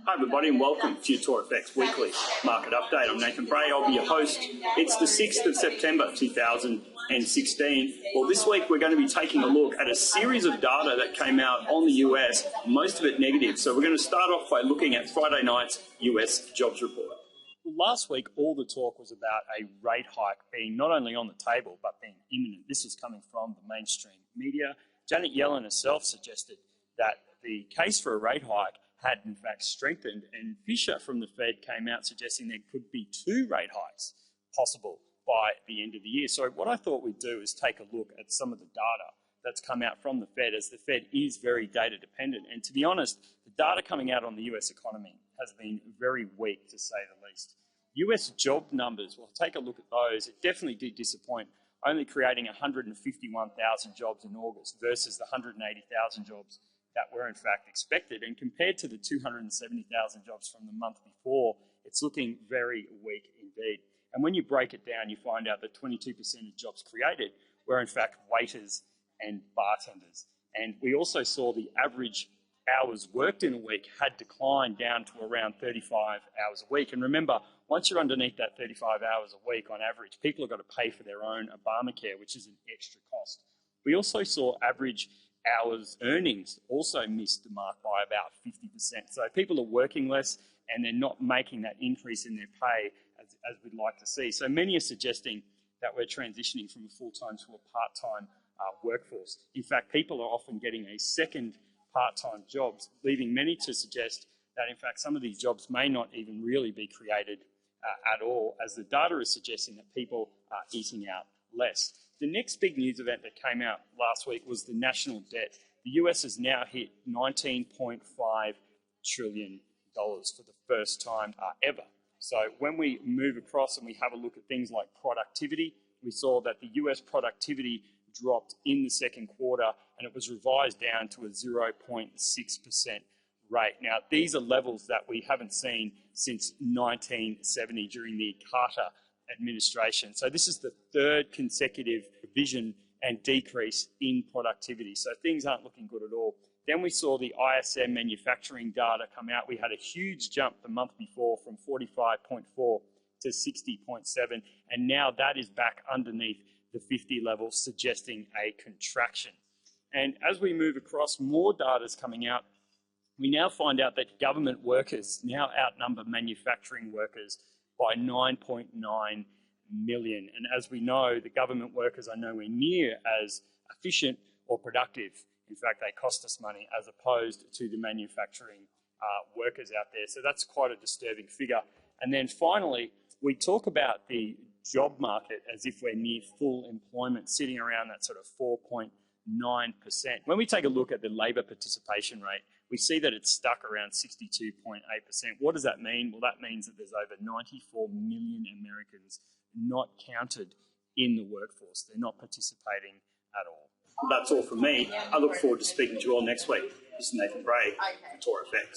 Hi everybody and welcome to your TorFX Weekly Market Update. I'm Nathan Bray, I'll be your host. It's the 6th of September 2016. Well, this week we're going to be taking a look at a series of data that came out on the US, most of it negative. So we're going to start off by looking at Friday night's US jobs report. Last week, all the talk was about a rate hike being not only on the table, but being imminent. This was coming from the mainstream media. Janet Yellen herself suggested that the case for a rate hike had in fact strengthened, and Fisher from the Fed came out suggesting there could be 2 rate hikes possible by the end of the year. So what I thought we'd do is take a look at some of the data that's come out from the Fed, as the Fed is very data dependent. And to be honest, the data coming out on the US economy has been very weak, to say the least. US job numbers, we'll take a look at those. It definitely did disappoint, only creating 151,000 jobs in August versus the 180,000 jobs that were in fact expected. And compared to the 270,000 jobs from the month before, it's looking very weak indeed. And when you break it down, you find out that 22% of jobs created were in fact waiters and bartenders. And we also saw the average hours worked in a week had declined down to around 35 hours a week. And remember, once you're underneath that 35 hours a week on average, people have got to pay for their own Obamacare, which is an extra cost. We also saw average hours earnings also missed the mark by about 50%. So people are working less and they're not making that increase in their pay as we'd like to see. So many are suggesting that we're transitioning from a full-time to a part-time workforce. In fact, people are often getting a second part-time jobs, leaving many to suggest that in fact some of these jobs may not even really be created at all, as the data is suggesting that people are eating out less. The next big news event that came out last week was the national debt. The US has now hit $19.5 trillion for the first time ever. So when we move across and we have a look at things like productivity, we saw that the US productivity dropped in the second quarter and it was revised down to a 0.6% rate. Now, these are levels that we haven't seen since 1970 during the Carter administration. So this is the third consecutive revision and decrease in productivity. So things aren't looking good at all. Then we saw the ISM manufacturing data come out. We had a huge jump the month before from 45.4 to 60.7, and now that is back underneath the 50 level, suggesting a contraction. And as we move across, more data is coming out. We now find out that government workers now outnumber manufacturing workers by 9.9 million. And as we know, the government workers are nowhere near as efficient or productive. In fact, they cost us money as opposed to the manufacturing workers out there. So that's quite a disturbing figure. And then finally, we talk about the job market as if we're near full employment, sitting around that sort of 4.9%. When we take a look at the labour participation rate, we see that it's stuck around 62.8%. What does that mean? Well, that means that there's over 94 million Americans not counted in the workforce. They're not participating at all. That's all from me. I look forward to speaking to you all next week. This is Nathan Bray for TorFX.